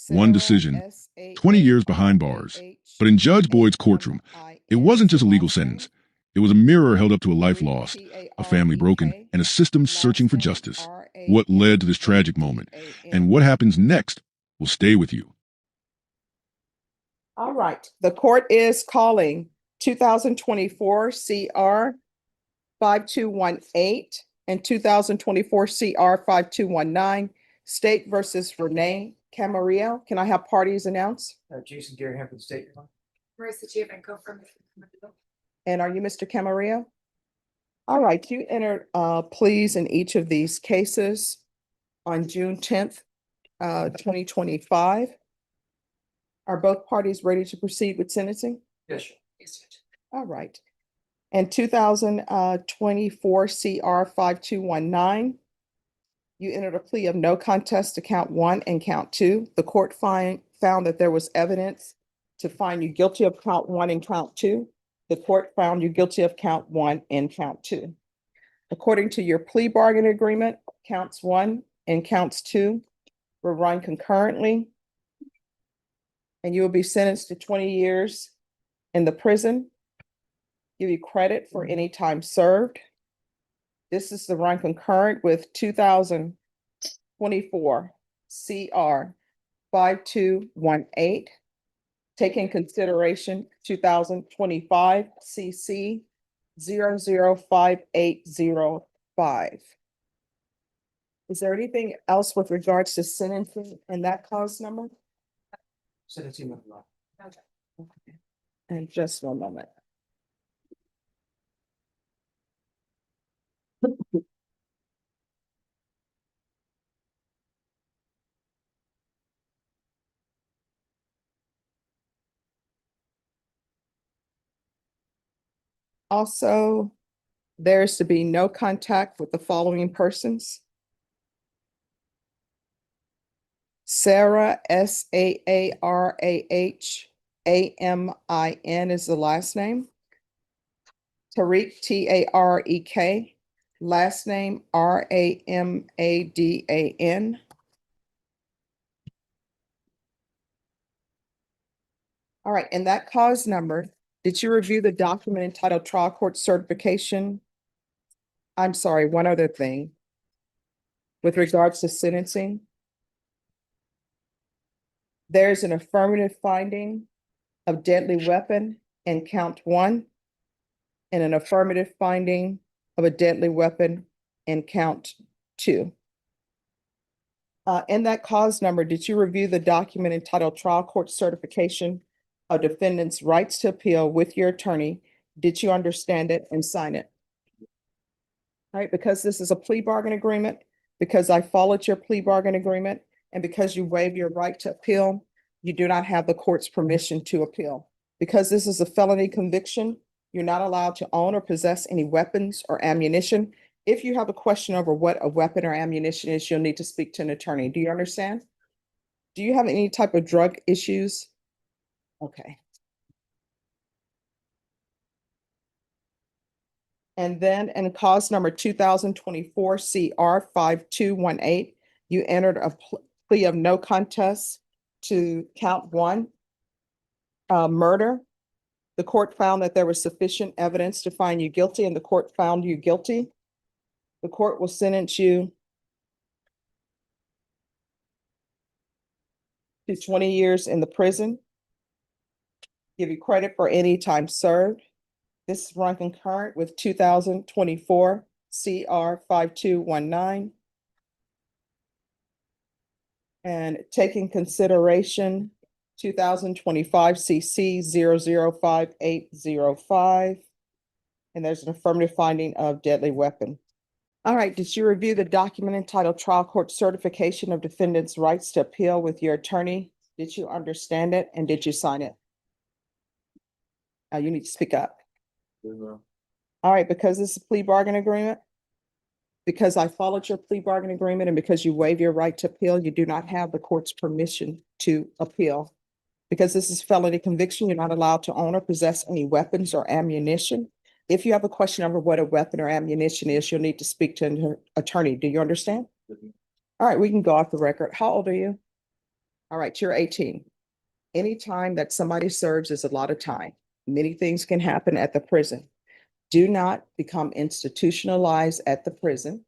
One decision, 20 years behind bars. But in Judge Boyd's courtroom, it wasn't just a legal sentence. It was a mirror held up to a life lost, a family broken, and a system searching for justice. What led to this tragic moment and what happens next will stay with you. All right. The court is calling 2024 CR 5218 and 2024 CR 5219, State versus Renee Camaro. Can I have parties announced? Jason Gary here for the state. Marissa Giovanco from. And are you Mr. Camaro? All right, you entered pleas in each of these cases on June 10th, 2025. Are both parties ready to proceed with sentencing? Yes, sir. Yes, Judge. All right. And 2024 CR 5219, you entered a plea of no contest to count 1 and count 2. The court found that there was evidence to find you guilty of count 1 and count 2. The court found you guilty of count 1 and count 2. According to your plea bargain agreement, counts 1 and counts 2 were run concurrently, and you will be sentenced to 20 years in the prison. Give you credit for any time served. This is the run concurrent with 2024 CR 5218. Take in consideration 2025 CC 005805. Is there anything else with regards to sentencing and that cause number? Sentencing of law. Okay. And just one moment. Also, there is to be no contact with the following persons: Sarah, SAARAHAMIN is the last name. Tariq, TAREK, last name RAMADAN. All right, and that cause number, did you review the document entitled Trial Court Certification? I'm sorry, one other thing. With regards to sentencing, there's an affirmative finding of deadly weapon in count 1 and an affirmative finding of a deadly weapon in count 2. In that cause number, did you review the document entitled Trial Court Certification of Defendant's Rights to Appeal with your attorney? Did you understand it and sign it? All right, because this is a plea bargain agreement, because I followed your plea bargain agreement, and because you waive your right to appeal, you do not have the court's permission to appeal. Because this is a felony conviction, you're not allowed to own or possess any weapons or ammunition. If you have a question over what a weapon or ammunition is, you'll need to speak to an attorney. Do you understand? Do you have any type of drug issues? Okay. And then in cause number 2024 CR 5218, you entered a plea of no contest to count 1, murder. The court found that there was sufficient evidence to find you guilty, and the court found you guilty. The court will sentence you to 20 years in the prison. Give you credit for any time served. This is run concurrent with 2024 CR 5219. And taking consideration 2025 CC 005805. And there's an affirmative finding of deadly weapon. All right, did you review the document entitled Trial Court Certification of Defendant's Rights to Appeal with your attorney? Did you understand it and did you sign it? You need to speak up. All right, because this is a plea bargain agreement, because I followed your plea bargain agreement, and because you waive your right to appeal, you do not have the court's permission to appeal. Because this is felony conviction, you're not allowed to own or possess any weapons or ammunition. If you have a question over what a weapon or ammunition is, you'll need to speak to an attorney. Do you understand? All right, we can go off the record. How old are you? All right, you're 18. Any time that somebody serves is a lot of time. Many things can happen at the prison. Do not become institutionalized at the prison.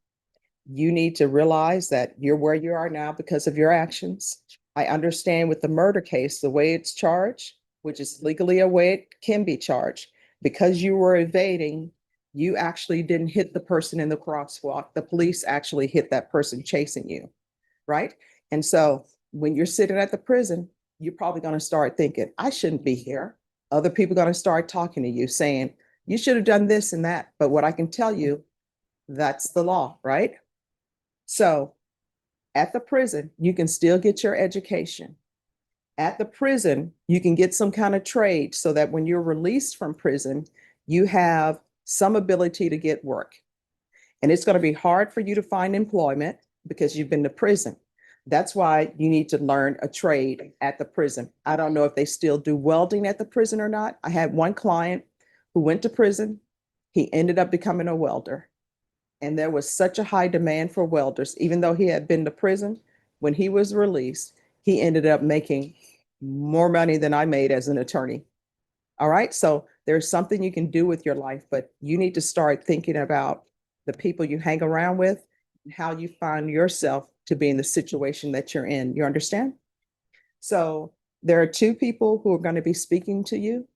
You need to realize that you're where you are now because of your actions. I understand with the murder case, the way it's charged, which is legally a way it can be charged, because you were evading, you actually didn't hit the person in the crosswalk. The police actually hit that person chasing you, right? And so when you're sitting at the prison, you're probably going to start thinking, I shouldn't be here. Other people are going to start talking to you saying, you should have done this and that. But what I can tell you, that's the law, right? So at the prison, you can still get your education. At the prison, you can get some kind of trade so that when you're released from prison, you have some ability to get work. And it's going to be hard for you to find employment because you've been to prison. That's why you need to learn a trade at the prison. I don't know if they still do welding at the prison or not. I had one client who went to prison. He ended up becoming a welder. And there was such a high demand for welders, even though he had been to prison. When he was released, he ended up making more money than I made as an attorney. All right. So there's something you can do with your life, but you need to start thinking about the people you hang around with and how you find yourself to be in the situation that you're in. You understand? So there are two people who are going to be speaking to you,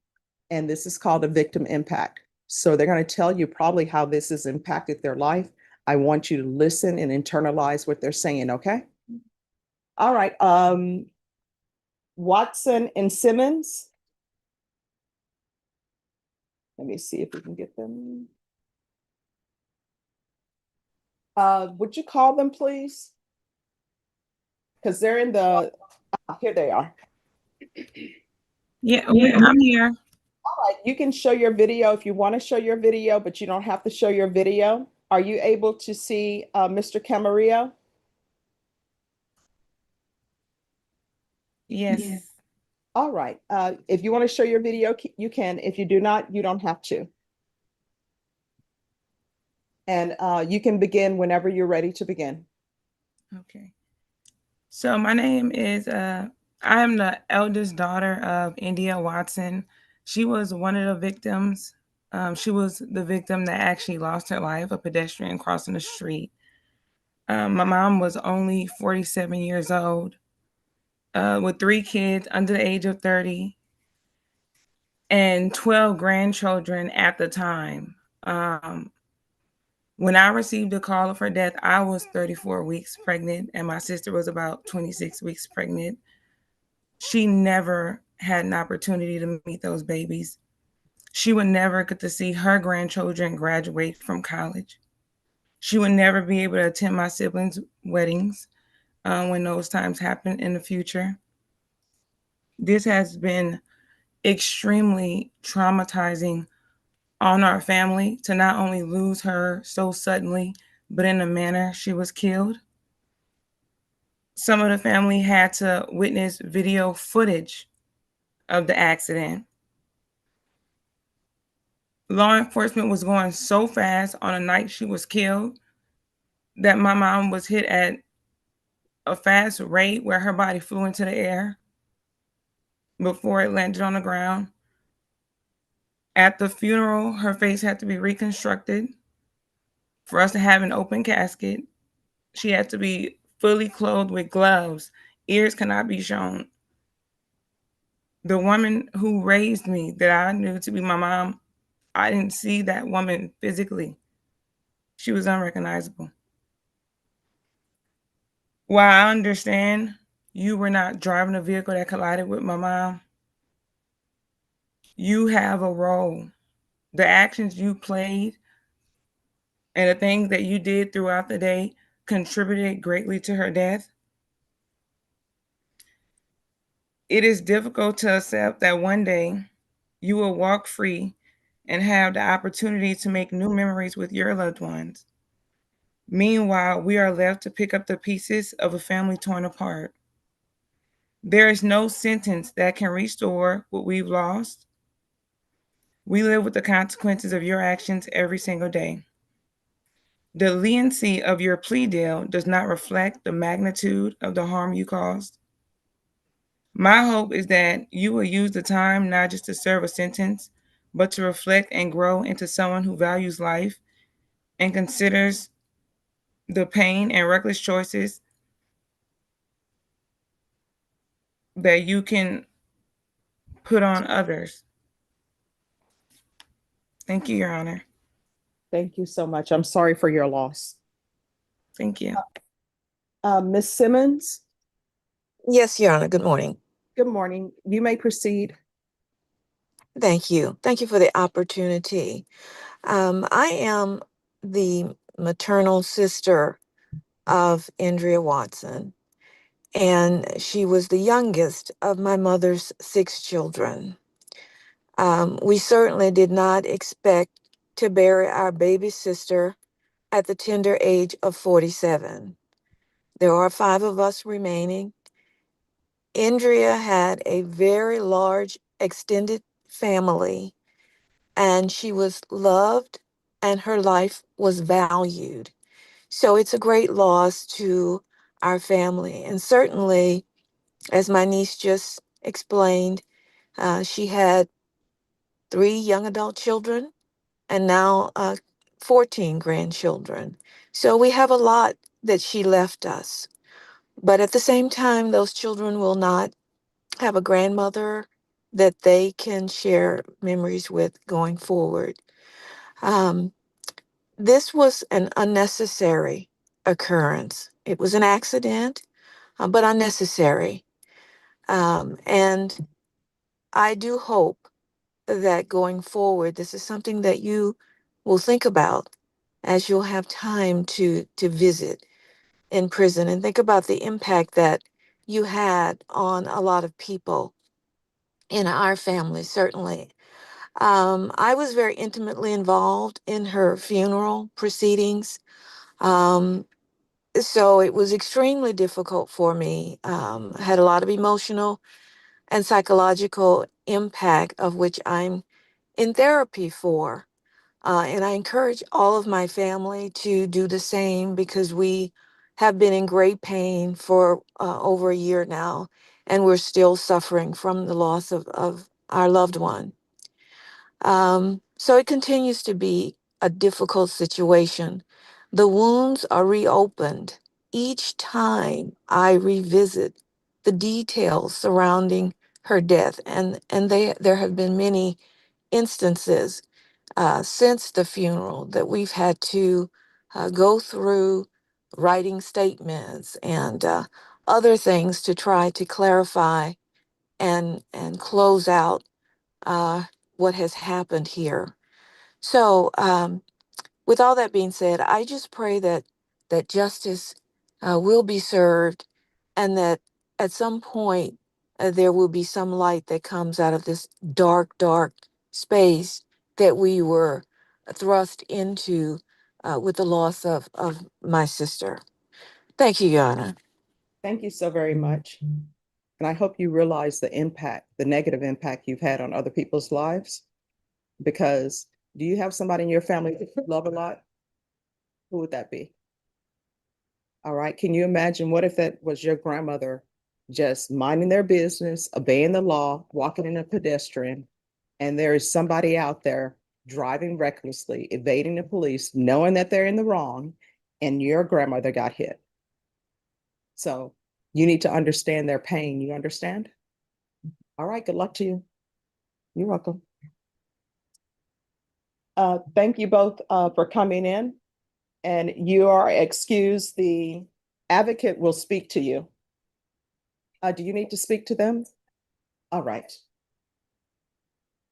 and this is called a victim impact. So they're going to tell you probably how this has impacted their life. I want you to listen and internalize what they're saying, okay? All right. Watson and Simmons. Let me see if we can get them. Would you call them, please? Because they're in the, here they are. Yeah, I'm here. All right, you can show your video if you want to show your video, but you don't have to show your video. Are you able to see Mr. Camaro? Yes. All right. If you want to show your video, you can. If you do not, you don't have to. And you can begin whenever you're ready to begin. Okay. So my name is, I am the eldest daughter of India Watson. She was one of the victims. She was the victim that actually lost her life, a pedestrian crossing the street. My mom was only 47 years old, with 3 kids under the age of 30 and 12 grandchildren at the time. When I received the call of her death, I was 34 weeks pregnant, and my sister was about 26 weeks pregnant. She never had an opportunity to meet those babies. She would never get to see her grandchildren graduate from college. She would never be able to attend my siblings' weddings when those times happen in the future. This has been extremely traumatizing on our family to not only lose her so suddenly, but in the manner she was killed. Some of the family had to witness video footage of the accident. Law enforcement was going so fast on the night she was killed that my mom was hit at a fast rate where her body flew into the air before it landed on the ground. At the funeral, her face had to be reconstructed for us to have an open casket. She had to be fully clothed with gloves. Ears cannot be shown. The woman who raised me, that I knew to be my mom, I didn't see that woman physically. She was unrecognizable. While I understand you were not driving a vehicle that collided with my mom, you have a role. The actions you played and the things that you did throughout the day contributed greatly to her death. It is difficult to accept that one day you will walk free and have the opportunity to make new memories with your loved ones. Meanwhile, we are left to pick up the pieces of a family torn apart. There is no sentence that can restore what we've lost. We live with the consequences of your actions every single day. The leniency of your plea deal does not reflect the magnitude of the harm you caused. My hope is that you will use the time not just to serve a sentence, but to reflect and grow into someone who values life and considers the pain and reckless choices that you can put on others. Thank you, Your Honor. Thank you so much. I'm sorry for your loss. Thank you. Ms. Simmons, Yes, Your Honor. Good morning. good morning. You may proceed. Thank you. Thank you for the opportunity. I am the maternal sister of Andrea Watson, and she was the youngest of my mother's 6 children. We certainly did not expect to bury our baby sister at the tender age of 47. There are 5 of us remaining. Andrea had a very large extended family, and she was loved and her life was valued. So it's a great loss to our family. And certainly, as my niece just explained, she had 3 young adult children and now 14 grandchildren. So we have a lot that she left us. But at the same time, those children will not have a grandmother that they can share memories with going forward. This was an unnecessary occurrence. It was an accident, but unnecessary. And I do hope that going forward, this is something that you will think about as you'll have time to visit in prison and think about the impact that you had on a lot of people in our family, certainly. I was very intimately involved in her funeral proceedings. Um, so it was extremely difficult for me. Had a lot of emotional and psychological impact, of which I'm in therapy for. And I encourage all of my family to do the same because we have been in great pain for over a year now, and we're still suffering from the loss of our loved one. So it continues to be a difficult situation. The wounds are reopened each time I revisit the details surrounding her death, and there have been many instances since the funeral that we've had to go through writing statements and other things to try to clarify and close out uh, what has happened here. So, with all that being said, I just pray that justice will be served, and that at some point there will be some light that comes out of this dark, dark space that we were thrust into with the loss of my sister. Thank you, Your Honor. Thank you so very much. And I hope you realize the impact, the negative impact you've had on other people's lives. Because do you have somebody in your family that you love a lot? Who would that be? All right. Can you imagine what if that was your grandmother just minding their business, obeying the law, walking in a pedestrian, and there is somebody out there driving recklessly, evading the police, knowing that they're in the wrong, and your grandmother got hit? So you need to understand their pain. You understand? All right. Good luck to you. You're welcome. Thank you both for coming in. And you are excused. The advocate will speak to you. Do you need to speak to them? All right.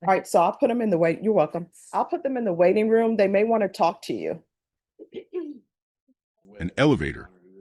All right, so I'll put them in the wait. You're welcome. I'll put them in the waiting room. They may want to talk to you. An elevator,